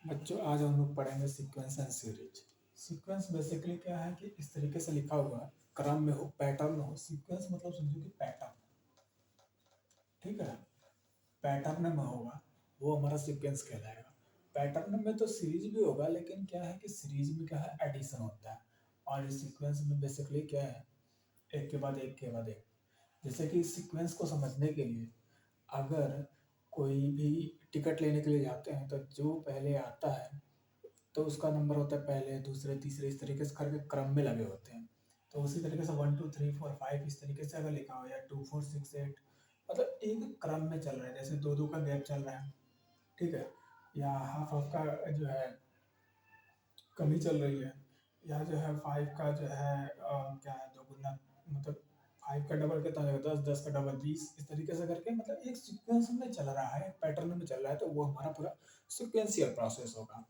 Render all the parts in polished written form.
बच्चों आज हम लोग पढ़ेंगे sequence and series. Sequence basically क्या है कि इस तरीके से लिखा हुआ है, क्रम में हो, पैटर्न हो। सीक्वेंस मतलब समझो कि पैटर्न, ठीक है। पैटर्न में होगा वो हमारा सीक्वेंस कहलाएगा। पैटर्न में तो सीरीज भी होगा, लेकिन क्या है कि सीरीज में क्या है, एडिशन होता है। और सीक्वेंस में बेसिकली क्या है, एक के बाद एक के बाद एक। जैसे कि सीक्वेंस को समझने के लिए अगर कोई भी टिकट लेने के लिए जाते हैं तो जो पहले आता है तो उसका नंबर होता है पहले, दूसरे, तीसरे, इस तरीके से करके क्रम में लगे होते हैं। तो उसी तरीके से 1 2 3 4 5 इस तरीके से अगर लिखा हो, या 2 4 6 8, मतलब एक क्रम में चल रहा है। जैसे दो दो का गैप चल रहा है, ठीक है, या हाफ हाफ का जो है कमी चल रही है, या जो है 5 का जो है क्या है, दो गुना, मतलब 5 का डबल कितना हो जाएगा, 10, 10 का डबल 20, इस तरीके से करके मतलब एक सीक्वेंस में चल रहा है, एक पैटर्न में चल रहा है, तो वो हमारा पूरा सिक्वेंशियल प्रोसेस होगा।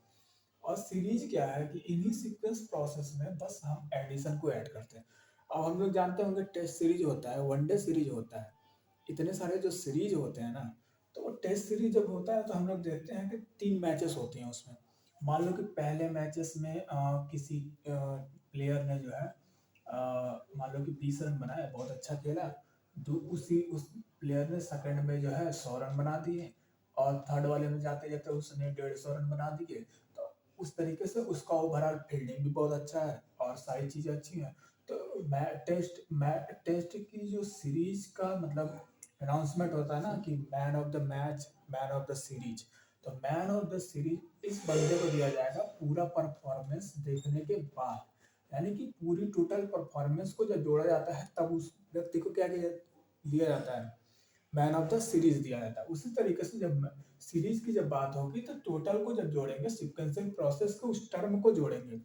और सीरीज क्या है कि इन्हीं सीक्वेंस प्रोसेस में बस हम एडिशन को ऐड करते हैं। अब हम लोग जानते होंगे टेस्ट सीरीज होता है, वनडे सीरीज होता है, इतने सारे जो सीरीज होते हैं ना। तो वो टेस्ट सीरीज जब होता है तो हम लोग देखते हैं कि 3 मैचेस होती हैं उसमें। मान लो कि पहले मैचेस में किसी प्लेयर ने जो है मान लो कि 20 रन बनाए, बहुत अच्छा खेला। उस प्लेयर ने सेकंड में जो है 100 रन बना दिए, और थर्ड वाले में जाते जाते उसने 150 रन बना दिए। तो उस तरीके से उसका ओवरऑल फील्डिंग भी बहुत अच्छा है और सारी चीज़ें अच्छी हैं। तो टेस्ट की जो सीरीज का मतलब अनाउंसमेंट होता है ना कि man of the match, man of the series. तो मैन ऑफ द सीरीज इस बंदे को दिया जाएगा पूरा परफॉर्मेंस देखने के बाद। यानी कि पूरी टोटल परफॉर्मेंस को जब जोड़ा जाता है तब उस व्यक्ति को क्या दिया जाता है, मैन ऑफ द सीरीज दिया जाता है। उसी तरीके से जब सीरीज की जब बात होगी तो टोटल को जब जोड़ेंगे, सिक्वेंशियल प्रोसेस को, उस टर्म को जोड़ेंगे।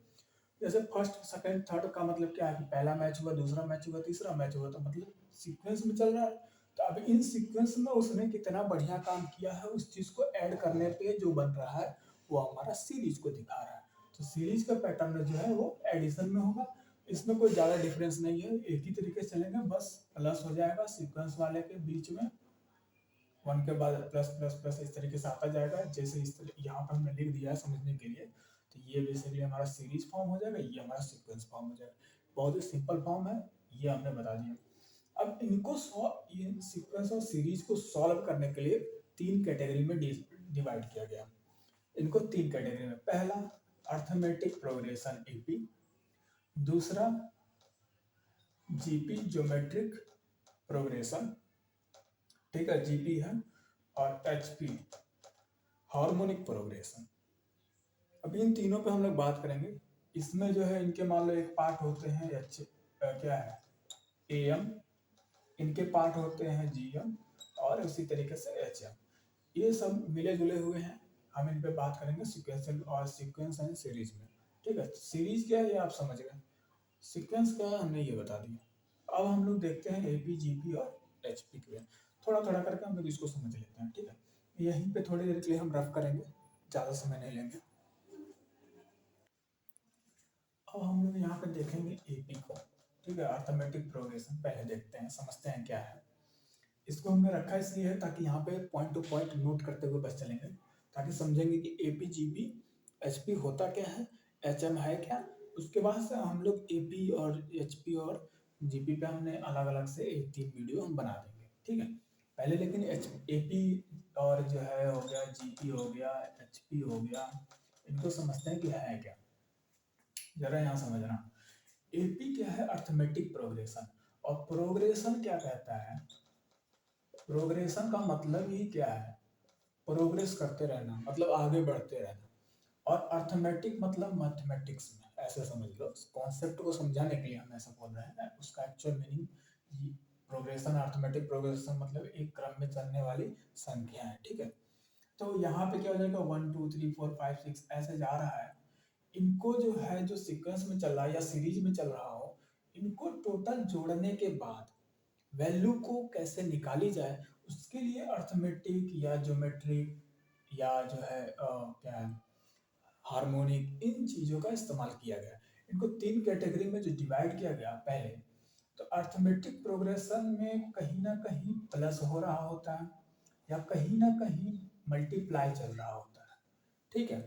जैसे फर्स्ट सेकंड थर्ड का मतलब क्या है कि पहला मैच हुआ, दूसरा मैच हुआ, तीसरा मैच हुआ, तो मतलब सीक्वेंस में चल रहा है। तो अब इन सीक्वेंस में उसने कितना बढ़िया काम किया है, उस चीज को ऐड करने पे जो बन रहा है वो हमारा सीरीज को दिखा रहा है। तो सीरीज का पैटर्न जो है वो एडिशन में होगा। इसमें कोई ज्यादा डिफरेंस नहीं है, एक ही तरीके से चलेंगे, बस प्लस हो जाएगा सीक्वेंस वाले के बीच में, 1 के बाद प्लस प्लस प्लस इस तरीके से आता जाएगा। जैसे इस तरह यहाँ पर हमने लिख दिया है समझने के लिए। तो ये बेसिकली हमारा सीरीज फॉर्म हो जाएगा, ये हमारा सीक्वेंस फॉर्म हो जाएगा। बहुत ही सिंपल फॉर्म है, ये हमने बता दिया। अब इनको इन सीक्वेंस और सीरीज को सॉल्व करने के लिए 3 कैटेगरी में डिवाइड किया गया। इनको 3 कैटेगरी में, पहला अर्थमेटिक प्रोग्रेशन एपी, दूसरा जीपी ज्योमेट्रिक प्रोग्रेशन, ठीक है, जीपी है, और एचपी हार्मोनिक प्रोग्रेशन। अब इन तीनों पे हम लोग बात करेंगे। इसमें जो है इनके मान लो एक पार्ट होते हैं क्या है, एम, इनके पार्ट होते हैं जीएम, और उसी तरीके से एचएम। ये सब मिले जुले हुए हैं। हम इन पे बात करेंगे सीक्वेंशियल और सीक्वेंस एंड सीरीज में, ठीक है। सीरीज क्या है ये आप समझ गए, सीक्वेंस क्या है हमने ये बता दिया। अब हम लोग देखते हैं एपी, जीपी और एचपी के लिए। थोड़ा थोड़ा करके हम लोग इसको समझ लेते हैं, ठीक है। यहीं पे थोड़ी देर के लिए हम रफ करेंगे, ज़्यादा समय नहीं लेंगे। अब हम लोग यहाँ पे देखेंगे एपी को, ठीक है, अर्थमेटिक प्रोग्रेशन। पहले देखते हैं, समझते हैं क्या है। इसको हमने रखा इसलिए है ताकि यहाँ पे पॉइंट टू पॉइंट नोट करते हुए बस चलेंगे, ताकि समझेंगे कि एपी, जीपी, एचपी होता क्या है, एचएम है क्या। उसके बाद से हम लोग एपी और एचपी और जीपी पे हमने अलग अलग से एक 3 वीडियो हम बना देंगे, ठीक है। पहले लेकिन एपी और जो है हो गया, जीपी हो गया, एचपी हो गया, इनको समझते हैं कि है क्या। जरा यहाँ समझना, एपी क्या है, अर्थमेटिक प्रोग्रेशन। और प्रोग्रेशन क्या कहता है, प्रोग्रेशन का मतलब ही क्या है, प्रोग्रेस करते रहना, मतलब आगे बढ़ते रहना। और अर्थमेटिक मतलब मैथमेटिक्स में, ऐसे समझ लो। कॉन्सेप्ट को समझाने के लिए हम ऐसा बोल रहे हैं, उसका actual meaning progression, arithmetic progression मतलब एक क्रम में चलने वाली संख्या है, ठीक है। तो यहाँ पे क्या हो जाएगा, 1 2 3 4 5 6 ऐसे जा रहा है। इनको जो है, जो सीक्वेंस में चल रहा है या सीरीज में चल रहा हो, इनको टोटल जोड़ने के बाद वैल्यू को कैसे निकाली जाए, उसके लिए अर्थमेटिक या ज्योमेट्रिक या जो है क्या है, हार्मोनिक, इन चीज़ों का इस्तेमाल किया गया। इनको 3 कैटेगरी में जो डिवाइड किया गया पहले, तो अर्थमेटिक प्रोग्रेशन में कहीं ना कहीं प्लस हो रहा होता है, या कहीं ना कहीं मल्टीप्लाई चल रहा होता है, ठीक है।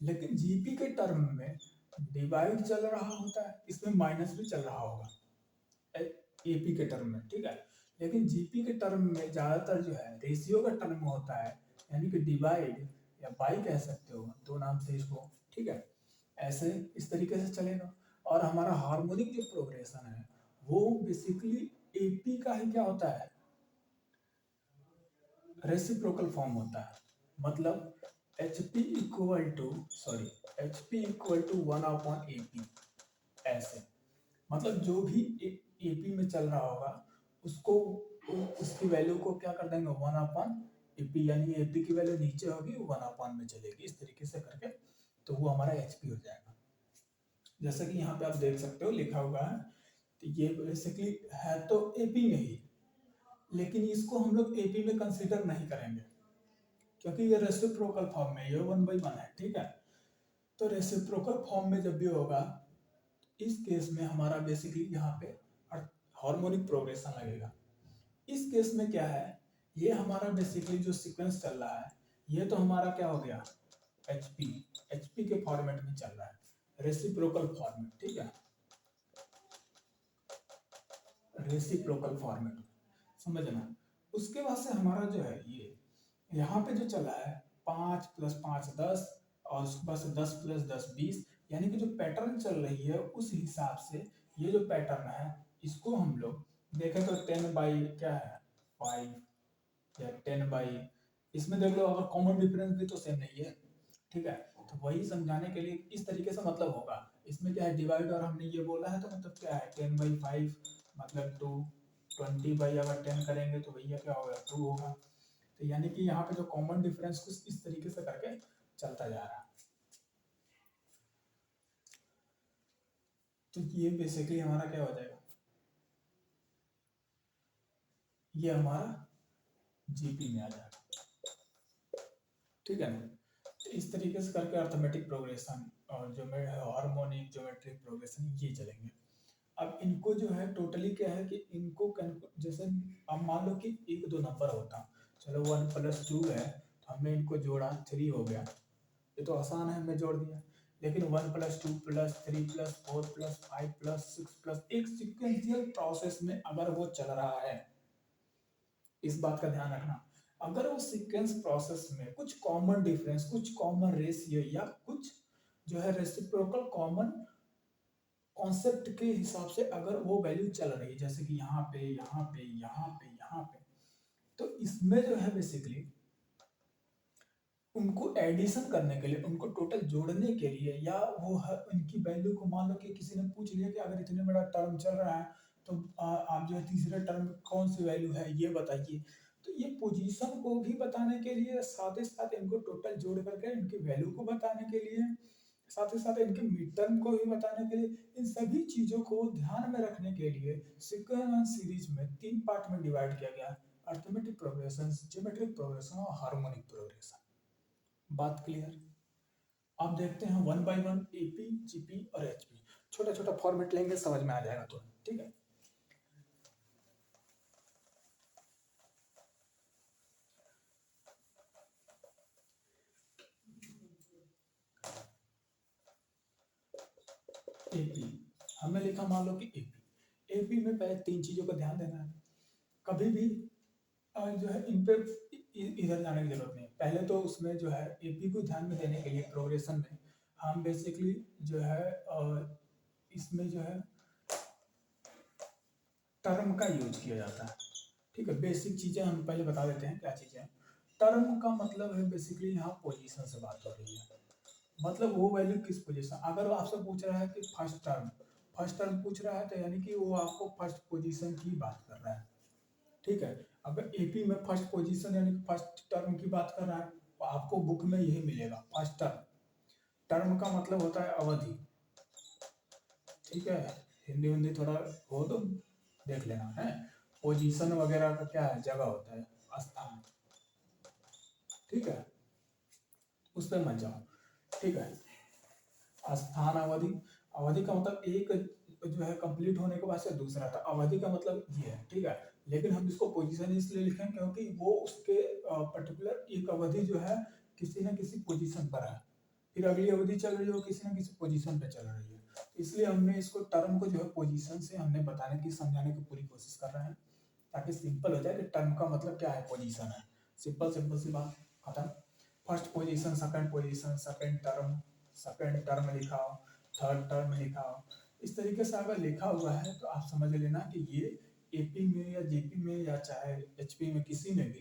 लेकिन जीपी के टर्म में डिवाइड चल रहा होता है, इसमें माइनस भी चल रहा होगा एपी के टर्म में, ठीक है। लेकिन जीपी के टर्म में ज्यादातर जो है रेशियो का टर्म होता है, यानी कि डिवाइड या बाई कह सकते हो, दो नाम से इसको, ठीक है। ऐसे इस तरीके से चलेगा। और हमारा हार्मोनिक जो प्रोग्रेशन है वो बेसिकली एपी का ही क्या होता है, रेसिप्रोकल फॉर्म होता है। मतलब HP equal to HP equal to 1/AP, ऐसे। मतलब जो भी एपी में चल रहा होगा उसको उसकी वैल्यू को क्या कर देंगे 1/AP, यानी एपी की वैल्यू नीचे होगी 1/, में चलेगी, इस तरीके से करके तो वो हमारा एचपी हो जाएगा। जैसा कि यहाँ पे आप देख सकते हो लिखा हुआ है, तो ये बेसिकली है तो एपी में ही, लेकिन इसको हम लोग एपी में कंसीडर नहीं करेंगे क्योंकि ये रेसिप्रोकल फॉर्म में, ये 1/1 है, ठीक है। तो रेसिप्रोकल फॉर्म में जब भी होगा, इस केस में हमारा बेसिकली यहाँ पे हार्मोनिक प्रोग्रेशन लगेगा। इस केस में क्या है, ये हमारा बेसिकली जो सीक्वेंस चल रहा है ये तो हमारा क्या हो गया एचपी के फॉर्मेट में चल रहा है, रेसिप्रोकल फॉर्मेट, ठीक है, रेसिप्रोकल फॉर्मेट, समझना। उसके बाद से हमारा जो है ये यहाँ पे जो चला है 5 + 5 10, और उसके बाद से 10 + 10 20, यानी कि जो पैटर्न चल रही है उस हिसाब से ये जो पैटर्न है इसको हम लोग देखें तो 10/, क्या है 5 या 10/, इसमें देख लो अगर कॉमन डिफरेंस भी तो सेम नहीं है, ठीक है। तो वही समझाने के लिए इस तरीके से मतलब होगा, इसमें क्या है डिवाइड, और हमने ये बोला है तो मतलब क्या है 10/5 मतलब 2, 20/, अगर 10 करेंगे तो भैया क्या होगा 2 होगा। तो यानी कि यहाँ पे जो कॉमन डिफरेंस कुछ इस तरीके से करके चलता जा रहा है। तो ये बेसिकली हमारा क्या हो जाएगा, ये हमारा जीपी में आ जाएगा, ठीक है ना। तो इस तरीके से करके अर्थमेटिक प्रोग्रेशन और जो हार्मोनिक ज्योमेट्रिक प्रोग्रेशन ये चलेंगे। अब इनको जो है टोटली क्या है कि इनको जैसे अब मान लो कि 1 2 नंबर होता, चलो 1 + 2 है तो हमने इनको जोड़ा 3 हो गया, ये तो आसान है, हमने जोड़ दिया। लेकिन 1 + 2 + 3 + 4 + 5 + 6 एक सिक्वेंशियल प्रोसेस में अगर वो चल रहा है, इस बात का ध्यान रखना, अगर वो सीक्वेंस प्रोसेस में कुछ कॉमन डिफरेंस, कुछ कॉमन रेशियो या कुछ जो है रेसिप्रोकल कॉमन कॉन्सेप्ट के हिसाब से अगर वो वैल्यू चल रही है, जैसे कि यहाँ पे यहाँ पे यहाँ पे यहाँ पे, तो इसमें जो है बेसिकली उनको एडिशन करने के लिए, उनको टोटल जोड़ने के लिए, या वो उनकी वैल्यू को मान लो कि किसी ने पूछ लिया कि अगर इतने बड़ा टर्म चल रहा है तो आप जो है तीसरे टर्म में कौन सी वैल्यू है ये बताइए। तो ये पोजीशन को भी बताने के लिए, साथ ही साथ इनको टोटल जोड़ करके इनकी वैल्यू को बताने के लिए, साथ ही साथ इनके मिड टर्म को भी बताने के लिए, इन सभी चीजों को ध्यान में रखने के लिए सीक्वेंस सीरीज में 3 पार्ट में डिवाइड किया गया, अर्थमेटिक प्रोग्रेशन, ज्योमेट्रिक प्रोग्रेशन और हार्मोनिक प्रोग्रेशन। बात क्लियर। आप देखते हैं 1/1 एपी, जीपी और एचपी, छोटा छोटा फॉर्मेट लेंगे समझ में आ जाएगा तो, ठीक है। एपी हमने लिखा, मान लो कि एपी, एपी में पहले 3 चीजों का ध्यान देना है। कभी भी जो है इन पे इधर जाने की जरूरत नहीं है। पहले तो उसमें जो है एपी को ध्यान में देने के लिए प्रोग्रेशन में हम बेसिकली जो है इसमें जो है टर्म का यूज किया जाता है, ठीक है। बेसिक चीजें हम पहले बता देते हैं क्या चीजें। टर्म का मतलब है बेसिकली यहाँ पोजीशन से बात हो रही है, मतलब वो वैल्यू किस पोजीशन, अगर वो आपसे पूछ रहा है कि फर्स्ट टर्म पूछ रहा है तो यानी कि वो आपको फर्स्ट पोजीशन की बात कर रहा है, ठीक है। अगर एपी में फर्स्ट पोजीशन यानी कि फर्स्ट टर्म की बात कर रहा है तो आपको बुक में यही मिलेगा फर्स्ट टर्म। टर्म का मतलब होता है अवधि, ठीक है। हिंदी हिंदी थोड़ा हो तो देख लेना है। पोजीशन वगैरह का क्या है, जगह होता है, स्थान, ठीक है, उस पर मत जाओ, ठीक है। स्थान, अवधि, अवधि का मतलब एक जो है कंप्लीट होने के बाद से दूसरा था, अवधि का मतलब ये है, ठीक है। लेकिन हम इसको पोजीशन इसलिए लिखें क्योंकि वो उसके पर्टिकुलर एक अवधि जो है किसी न किसी पोजीशन पर है, फिर अगली अवधि चल रही हो किसी ना किसी पोजीशन पे चल रही है। इसलिए हमने इसको टर्म को जो है पोजीशन से हमने बताने की समझाने की पूरी कोशिश कर रहे हैं ताकि सिंपल हो जाए कि टर्म का मतलब क्या है, पोजीशन है। सिंपल सिंपल सी बात, खत्म। First position, second position, second term लिखा हो, थर्ड टर्म लिखा हो, इस तरीके से अगर लिखा हुआ है तो आप समझ लेना कि ये एपी में या जेपी में या चाहे एचपी में किसी में भी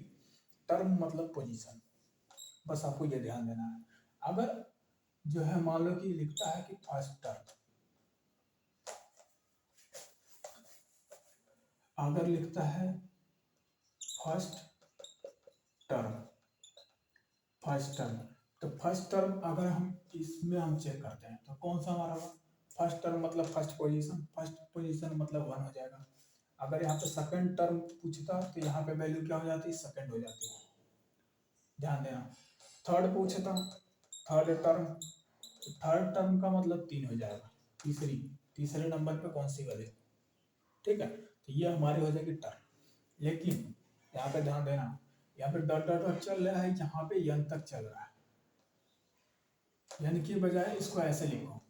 टर्म मतलब पोजीशन, बस आपको ये ध्यान देना है। अगर जो है मान लो कि लिखता है कि फर्स्ट टर्म, अगर लिखता है फर्स्ट टर्म, तो फर्स्ट टर्म अगर हम इसमें हम चेक करते हैं तो कौन सा हमारा होगा, फर्स्ट टर्म मतलब फर्स्ट पोजीशन मतलब 1 हो जाएगा। अगर यहाँ पे सेकंड टर्म पूछता तो यहाँ पे वैल्यू क्या हो जाती है, सेकंड हो जाती है, ध्यान देना। थर्ड पूछता, थर्ड टर्म का मतलब 3 हो जाएगा, तीसरे नंबर पे कौन सी वैल्यू, ठीक है। तो ये हमारी हो जाएगी टर्म। लेकिन यहाँ पे ध्यान देना, यहाँ पे डॉट डॉट डॉट चल रहा है, यहाँ पे यन तक चल रहा है, यानी कि बजाय इसको ऐसे लिखो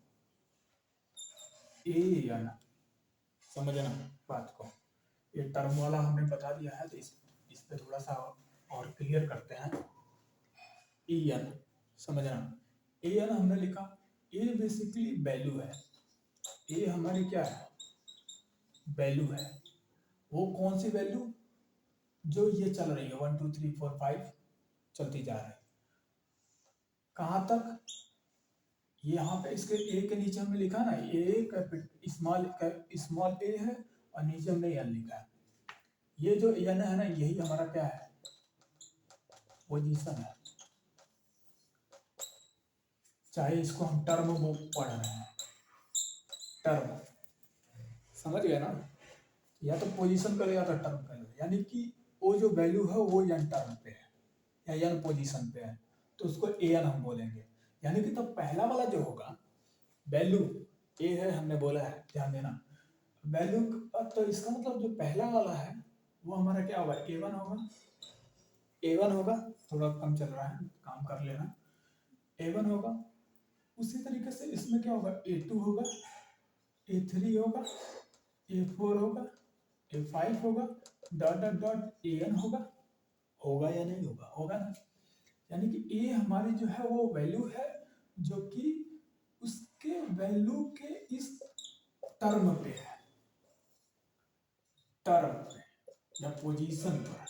ए यन, समझना बात को। ये टर्म वाला हमने बता दिया है तो इस पे थोड़ा सा और क्लियर करते हैं। ए यन, समझना, ए यन हमने लिखा, ए बेसिकली वैल्यू है, ए हमारी क्या है, वैल्यू है। वो कौन सी वैल्यू, जो ये चल रही है 1 2 3 4 5 चलती जा रही है, कहाँ तक, यहाँ पे इसके ए के नीचे हमने लिखा ना, ए स्मॉल ए है और नीचे हमने एन लिखा है। ये जो एन है ना, यही हमारा क्या है, पोजीशन है। चाहे इसको हम टर्म वो पढ़ रहे हैं, टर्म, समझ गए ना, या तो पोजीशन करो या तो टर्म करो, यानी कि वो जो वैल्यू है वो एन टर्म पे है या एन पोजीशन पे है, तो उसको ए एन हम बोलेंगे। यानी कि तो पहला वाला जो होगा वैल्यू ए है, हमने बोला है, ध्यान देना वैल्यू, तो इसका मतलब जो पहला वाला है वो हमारा क्या होगा, ए1 होगा, ए1 होगा, थोड़ा कम चल रहा है, काम कर लेना, ए1 होगा। उसी तरीके से इसमें क्या होगा, ए2 होगा, ए3 होगा, ए4 होगा, ए5 होगा, डॉट डॉट डॉट एन होगा, होगा या नहीं होगा, होगा ना। यानी कि ए हमारी जो है वो वैल्यू है जो कि उसके वैल्यू के इस टर्म पे है, टर्म पे या पोजीशन पर,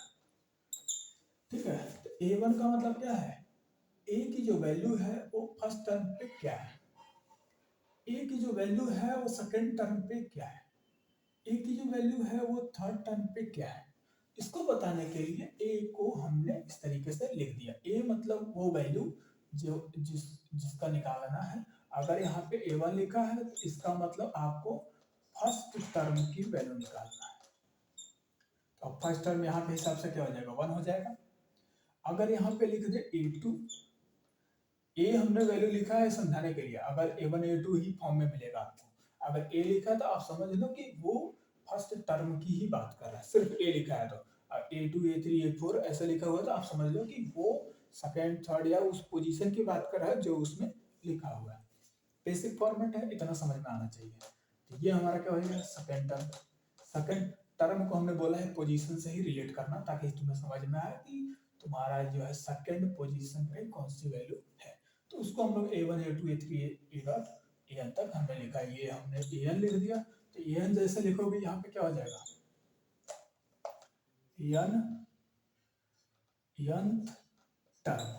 ठीक है। तो ए1 का मतलब क्या है, ए की जो वैल्यू है वो फर्स्ट टर्म पे क्या है, ए की जो वैल्यू है वो सेकंड टर्म पे क्या है, ए की जो वैल्यू है वो थर्ड टर्म पे क्या है। इसको बताने के लिए ए को हमने इस तरीके से लिख दिया, ए मतलब वो वैल्यू जो जिसका निकालना है। अगर यहाँ पे ए1 लिखा है तो इसका मतलब आपको फर्स्ट टर्म की वैल्यू निकालना है, तो फर्स्ट टर्म यहाँ पे हिसाब से क्या हो जाएगा, 1 हो जाएगा। अगर यहाँ पे लिख दे ए2, ए हमने वैल्यू लिखा है समझाने के लिए, अगर ए1 ए2 ही फॉर्म में मिलेगा आपको, अगर ए लिखा तो आप समझ लो कि वो फर्स्ट टर्म की ही बात कर रहा है, सिर्फ ए लिखा है तो ए2 ए3 ए4 ऐसा लिखा हुआ तो आप समझ लो कि वो सेकंड थर्ड या उस पोजीशन की बात कर रहा है जो उसमें लिखा हुआ है। बेसिक फॉर्मेट है, इतना समझ में आना चाहिए। तो ये हमारा क्या हो जाएगा, सेकंड टर्म। सेकंड टर्म को हमने बोला है पोजीशन से ही रिलेट करना, ताकि तुम्हें समझ में आए कि तुम्हारा जो है सेकंड पोजीशन पे कौन सी वैल्यू है। तो उसको हम लोग ए1 ए2 ए3 ए डॉट एन तक हमने लिखा, ये हमने एन लिख दिया। तो एन जैसे लिखोगे यहाँ पे क्या हो जाएगा, एन nth टर्म,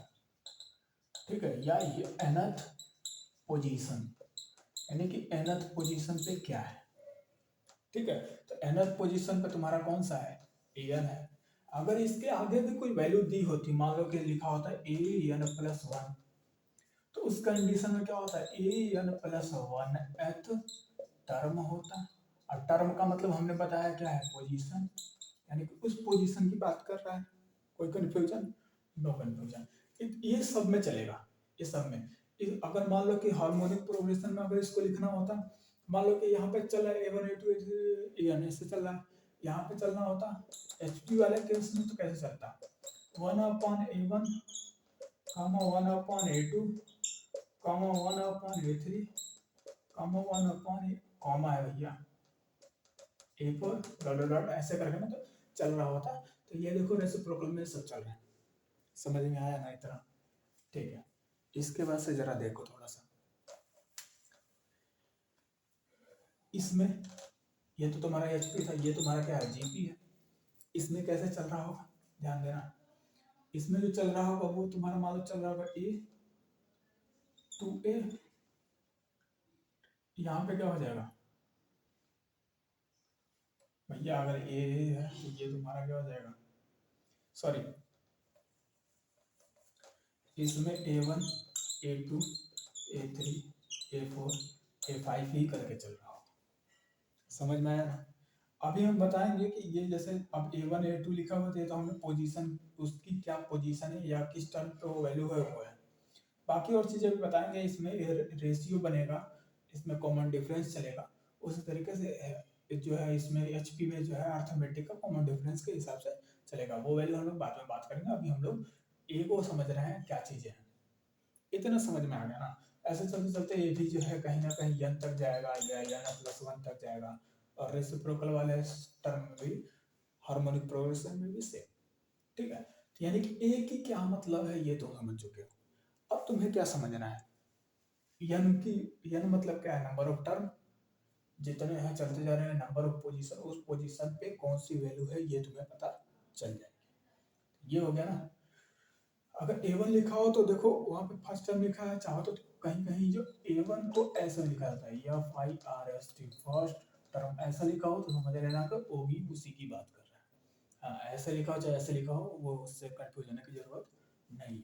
ठीक है, या ये nth पोजीशन, यानी कि nth पोजीशन पे क्या है, ठीक है। तो nth पोजीशन पे तुम्हारा कौन सा है, एन है। अगर इसके आगे भी कोई वैल्यू दी होती, मान लो कि लिखा होता है an+1, तो उस कंडीशन में क्या होता है, an+1 एथ टर्म होता। और टर्म का मतलब हमने बताया क्या है, पोजीशन, यानी कि उस पोजीशन की बात कर रहा है। कोई कंफ्यूजन, नो कंफ्यूजन, ये सब में चलेगा, ये सब में। अगर मान लो कि हार्मोनिक प्रोग्रेशन में अगर इसको लिखना होता, मान लो कि यहाँ पे चल रहा है ए1 ए2 ए3 एन ऐसे चल रहा है, यहाँ पे चलना होता एचपी वाले केस में तो कैसे चलता, 1/A1 1/A2 comma 1/A3 comma 1/A, comma है भैया A4 डॉट डॉट ऐसे करके ना तो चल रहा होता। तो ये देखो रेसिप्रोकल में सब चल रहा है, समझ में आया ना इतना? ठीक है, इसके बाद से जरा देखो थोड़ा सा इसमें, ये तो तुम्हारा HP था, ये तुम्हारा क्या है GP है। इसमें कैसे चल रहा होगा ध्यान देना, इसमें जो चल रहा होगा वो तुम्हारा मान लो चल रहा होगा A2A, यहाँ पे क्या हो जाएगा भैया, अगर A है तो ये तुम्हारा क्या हो जाएगा, सॉरी इसमें A1 A2 A3 A4 A5 ही करके चल रहा होगा, समझ में आया ना? अभी हम बताएंगे कि ये जैसे अब A1 A2 लिखा हुआ था तो हमने पोजीशन उसकी क्या पोजीशन है या किस टर्म पे वो वैल्यू है वो है। बाकी और चीज़ें भी बताएंगे, इसमें रेशियो बनेगा, इसमें कॉमन डिफरेंस चलेगा, उसी तरीके से जो है इसमें HP में जो है अर्थमेटिक का कॉमन डिफरेंस के हिसाब से चलेगा, वो वैल्यू हम लोग बाद में बात करेंगे। अभी हम लोग A को समझ रहे हैं क्या चीज़ें हैं, इतना समझ में आ गया ना? ऐसे चलते चलते ये भी जो है कहीं ना कहीं n तक जाएगा या n+1 तक जाएगा, और रेसिप्रोकल वाले टर्म में भी हार्मोनिक प्रोग्रेशन में भी सेम, ठीक है? यानी कि A की क्या मतलब है ये तो समझ चुके हो। अब तुम्हें क्या समझना है, n मतलब क्या है, नंबर ऑफ टर्म, जितने हैं चलते जा रहे हैं, नंबर ऑफ पोजीशन, उस पोजीशन पे कौन सी वैल्यू है ये तुम्हें पता चल जाएगी। ये हो गया ना? अगर A1 लिखा हो तो देखो वहां पे फर्स्ट टर्म लिखा है, चाहो तो कहीं कहीं जो A1 को ऐसा लिखा जाता है FIRST फर्स्ट टर्म, ऐसा लिखा हो तो समझ लेना कि वो भी उसी की बात कर रहा है। हाँ, ऐसे लिखा हो चाहे ऐसे लिखा हो, वो उससे कंफ्यूज होने की जरूरत नहीं है।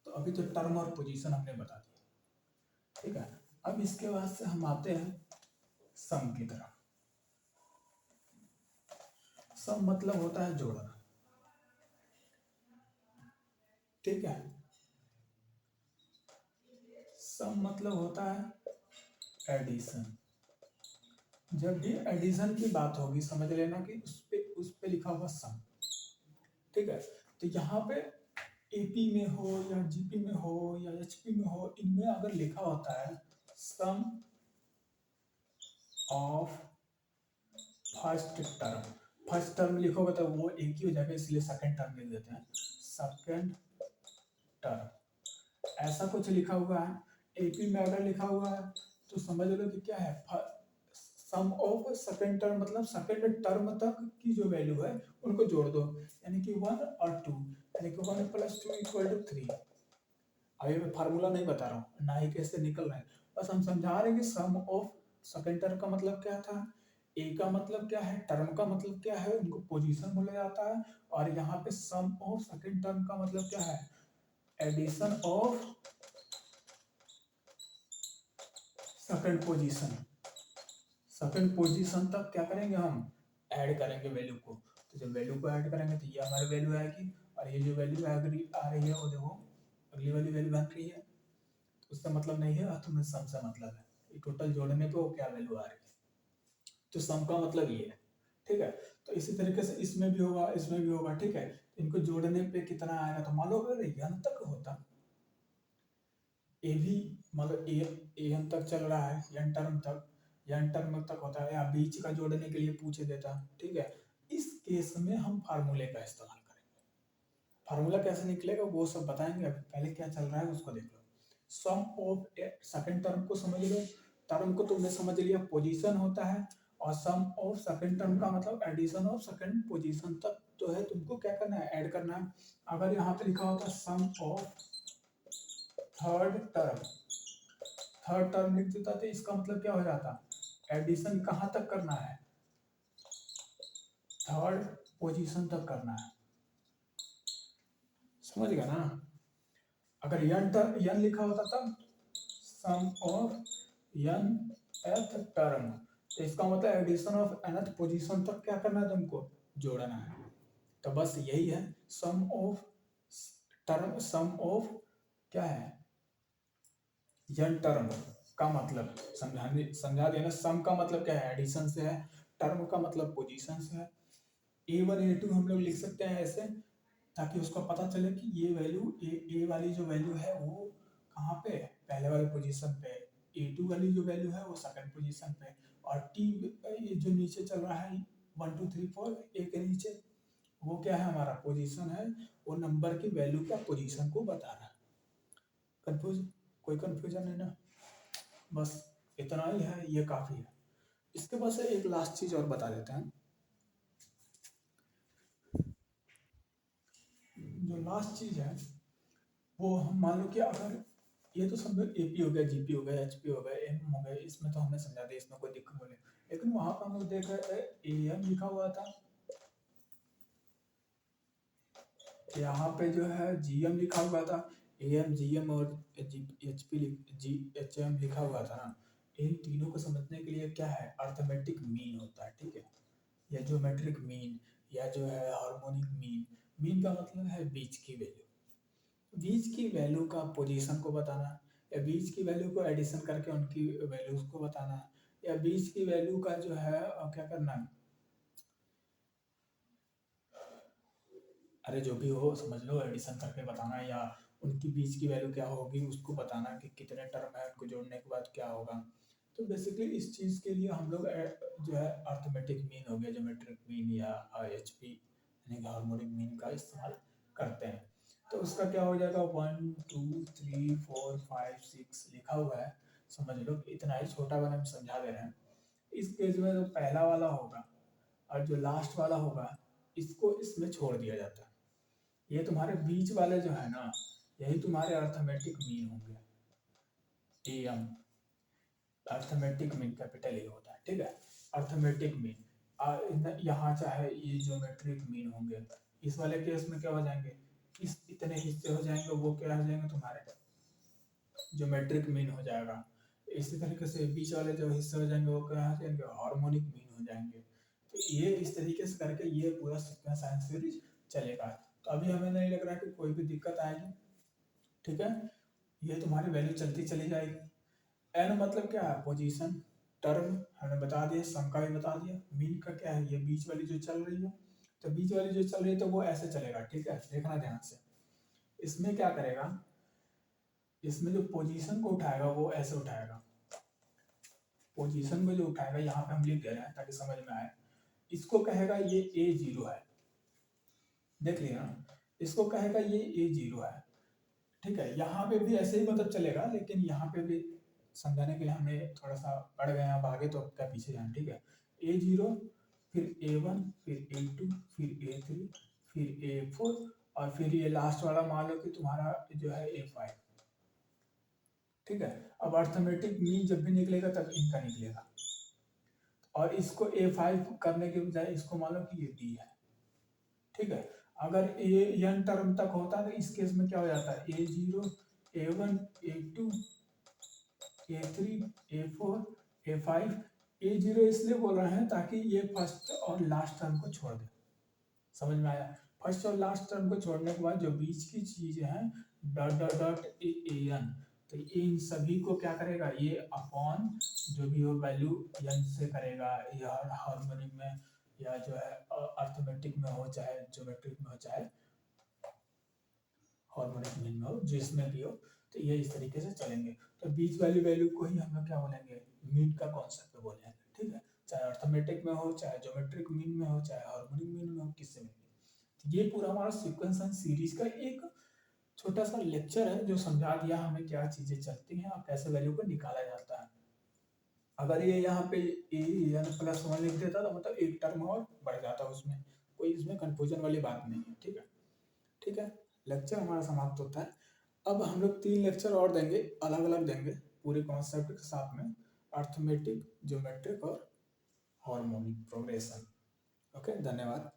तो अभी तो टर्म और पोजीशन हमने बता दिया, ठीक है? अब इसके बाद से हम आते हैं सम की तरफ। सम मतलब होता है जोड़ना, ठीक है? सम मतलब होता है एडिशन। जब भी एडिशन की बात होगी समझ लेना कि उस पे लिखा हुआ सम, ठीक है? तो यहाँ पे AP में हो या GP में हो या HP में हो, इनमें अगर लिखा होता है सम ऑफ फर्स्ट टर्म लिखोगे तो वो एक ही हो जाएगा, इसलिए सेकंड टर्म लिख देते हैं, सेकंड टर्म। ऐसा कुछ लिखा हुआ है AP में, अगर लिखा हुआ है तो समझ लो कि क्या है, सम ऑफ सेकंड टर्म मतलब सेकंड टर्म तक की जो वैल्यू है उनको जोड़ दो, यानी कि 1 और 2, यानी कि 1 + 2 = 3। अभी मैं फार्मूला नहीं बता रहा हूँ, ना ही कैसे निकल रहा है, बस हम समझा रहे हैं कि सम ऑफ सेकंड टर्म का मतलब क्या था, ए का मतलब क्या है, टर्म का मतलब क्या है, उनको पोजीशन बोला जाता है। और यहाँ पे सम ऑफ सेकंड टर्म का मतलब क्या है, addition of second position. Second position तक क्या करेंगे, हम ऐड करेंगे वैल्यू को। तो जब वैल्यू को ऐड करेंगे तो ये हमारी वैल्यू आएगी, और ये जो वैल्यू आ रही है वो देखो अगली वाली वैल्यू बन रही है। तो उसका मतलब नहीं है, तुम्हें सम से मतलब है, ये टोटल जोड़ने पे वो क्या वैल्यू आ रही है। तो सम का मतलब ये है, ठीक है? तो इसी तरीके से इसमें भी होगा, इसमें भी होगा, ठीक है? इनको जोड़ने पे कितना आएगा, तो मान लो अगर n तक होता, ए भी मतलब एन तक चल रहा है, n टर्म तक होता है, या बीच का जोड़ने के लिए पूछे देता, ठीक है? इस केस में हम फार्मूले का इस्तेमाल करेंगे। फार्मूला कैसे निकलेगा वो सब बताएंगे, अभी पहले क्या चल रहा है उसको देख लो। सम ऑफ सेकंड टर्म को समझ लो, टर्म को तुमने समझ लिया, पोजीशन होता है, और सम ऑफ सेकंड टर्म का मतलब एडिशन ऑफ सेकंड पोजीशन तक तो है, तुमको क्या करना है, ऐड करना है। अगर यहाँ पे लिखा होता सम ऑफ थर्ड टर्म लिख देता तो इसका मतलब क्या हो जाता, एडिशन कहाँ तक करना है, थर्ड पोजीशन तक करना है, समझ गया ना? अगर n लिखा होता तब सम ऑफ nth टर्म, तो इसका मतलब एडिशन ऑफ nth पोजीशन तक क्या करना है तुमको, जोड़ना है। तो बस यही है सम ऑफ टर्म, सम ऑफ क्या है, n टर्म का मतलब समझा देना। सम का मतलब क्या है, एडिशन से है, टर्म का मतलब पोजीशन से है। A1 A2 हम लोग लिख सकते हैं ऐसे, ताकि उसको पता चले कि ये वैल्यू ए वाली जो वैल्यू है वो कहाँ पे, पहले वाले पोजीशन पे, A2 वाली जो वैल्यू है वो सेकंड पोजीशन पे, और T ये जो नीचे चल रहा है 1 2 3 4 A के नीचे, वो क्या है, हमारा पोजीशन है, वो नंबर की वैल्यू का पोजीशन को बता रहा है। कंफ्यूज, कोई कंफ्यूजन है ना? बस इतना ही है, ये काफी है। इसके बाद से एक लास्ट चीज और बता देते हैं। जो लास्ट चीज है वो हम मान लो कि अगर ये तो समझो एपी हो गया, जीपी हो गया, एचपी हो गया, एम हो गया, इसमें तो हमने समझा दिया, इसमें कोई दिक्कत नहीं, लेकिन वहां पर हम लोग देख रहे थे एएम लिखा हुआ था, यहाँ पे जो है जीएम लिखा हुआ था, एएम जीएम और एचपी जी एच एम लिखा हुआ था ना। इन तीनों को समझने के लिए क्या है, अर्थमेटिक मीन होता है, ठीक है, या ज्योमेट्रिक मीन, या जो है हार्मोनिक मीन। मीन का मतलब है बीच की वैल्यू, बीच की वैल्यू का पोजीशन को बताना, या बीच की वैल्यू को एडिशन करके उनकी वैल्यूज को बताना, या बीच की वैल्यू का जो है क्या करना है, अरे जो भी हो समझ लो, एडिशन करके बताना, या उनकी बीच की वैल्यू क्या होगी उसको बताना कि कितने टर्म है, उनको जोड़ने के बाद क्या होगा। तो बेसिकली इस चीज़ के लिए हम लोग जो है अर्थमेटिक मीन हो गया, ज्योमेट्रिक मीन, या एचपी यानी हार्मोनिक मीन का इस्तेमाल करते हैं। तो उसका क्या हो जाएगा, 1 2 3 4 5 6 लिखा हुआ है, समझ लो इतना ही छोटा वाला हम समझा दे रहे हैं। इस केस में जो पहला वाला होगा और जो लास्ट वाला होगा, इसको इसमें छोड़ दिया जाता है। ये तुम्हारे बीच वाले जो है ना, यही तुम्हारे अर्थमेटिक मीन होंगे। M arithmetic mean capital A होता है, ठीक है, अर्थमेटिक मीन। यहाँ चाहे ये ज्योमेट्रिक मीन होंगे, इस वाले केस में क्या हो जाएंगे, इस इतने हिस्से हो जाएंगे, वो क्या हो जाएंगे तुम्हारे ज्योमेट्रिक मीन हो जाएगा। इसी तरीके से बीच वाले जो हिस्से हो जाएंगे वो क्या हो जाएंगे, हार्मोनिक मीन हो जाएंगे। तो ये इस तरीके से करके ये पूरा सीक्वेंस साइंस सीरीज चलेगा। तो अभी हमें नहीं लग रहा कि कोई भी दिक्कत आएगी, ठीक है, ये तुम्हारी वैल्यू चलती चली जाएगी। एन मतलब क्या है, पोजीशन, टर्म हमने बता दिया, सम का भी बता दिया, मीन का क्या है, ये बीच वाली जो चल रही है, तो बीच वाली जो चल रही है तो वो ऐसे चलेगा, ठीक है, देखना ध्यान से। इसमें क्या करेगा, इसमें जो पोजीशन को उठाएगा वो ऐसे उठाएगा, पोजीशन को जो उठाएगा यहाँ पे हम लिख दे रहे हैं ताकि समझ में आए। इसको कहेगा ये A0 है, देख लिया ना, इसको कहेगा ये A0 है, ठीक है। यहाँ पे भी ऐसे ही मतलब चलेगा, लेकिन यहाँ पे भी समझाने के लिए हमें थोड़ा सा पढ़ गए, आप आगे तो क्या पीछे जाए, ठीक है। A0, फिर A1, फिर A2, फिर A3, फिर A4, और फिर ये लास्ट वाला मान लो कि तुम्हारा जो है A5, ठीक है। अब अर्थमेटिक मीन जब भी निकलेगा तब इनका निकलेगा, और इसको A5 करने के बजाय इसको मान लो कि ये D है, ठीक है। अगर एन टर्म तक होता है तो इस केस में क्या हो जाता है, A0, A1, A2, A3, A4, A5। A0 इसलिए बोल रहे हैं ताकि ये फर्स्ट और लास्ट टर्म को छोड़ दे, समझ में आया। फर्स्ट और लास्ट टर्म को छोड़ने के बाद जो बीच की चीजें हैं, डॉट डॉट डॉट एन, तो इन सभी को क्या करेगा, ये अपॉन जो भी हो वैल्यू एन से करेगा, या हार्मोनिक में, या जो है अर्थमेटिक में हो, चाहे ज्योमेट्रिक में हो, चाहे हार्मोनिक मीन में हो, जिसमें भी हो, तो ये इस तरीके से चलेंगे। तो बीच वाली वैल्यू को ही हम लोग क्या बोलेंगे, मीन का कॉन्सेप्ट बोलेंगे, ठीक है, चाहे अर्थमेटिक में हो, चाहे ज्योमेट्रिक मीन में हो, चाहे हार्मोनिक मीन में हो, किससे में भी। ये पूरा हमारा सीक्वेंस एंड सीरीज का एक छोटा सा लेक्चर है जो समझा दिया हमें क्या चीजें चलती हैं और कैसे वैल्यू को निकाला जाता है। अगर ये यहाँ पे एन प्लस 1 लिख देता तो मतलब एक टर्म और बढ़ जाता, उसमें कोई इसमें कंफ्यूजन वाली बात नहीं है, ठीक है, ठीक है। लेक्चर हमारा समाप्त होता है। अब हम लोग 3 लेक्चर और देंगे, अलग अलग देंगे पूरे कॉन्सेप्ट के साथ में, अर्थमेटिक, ज्योमेट्रिक और हार्मोनिक प्रोग्रेशन। ओके, धन्यवाद।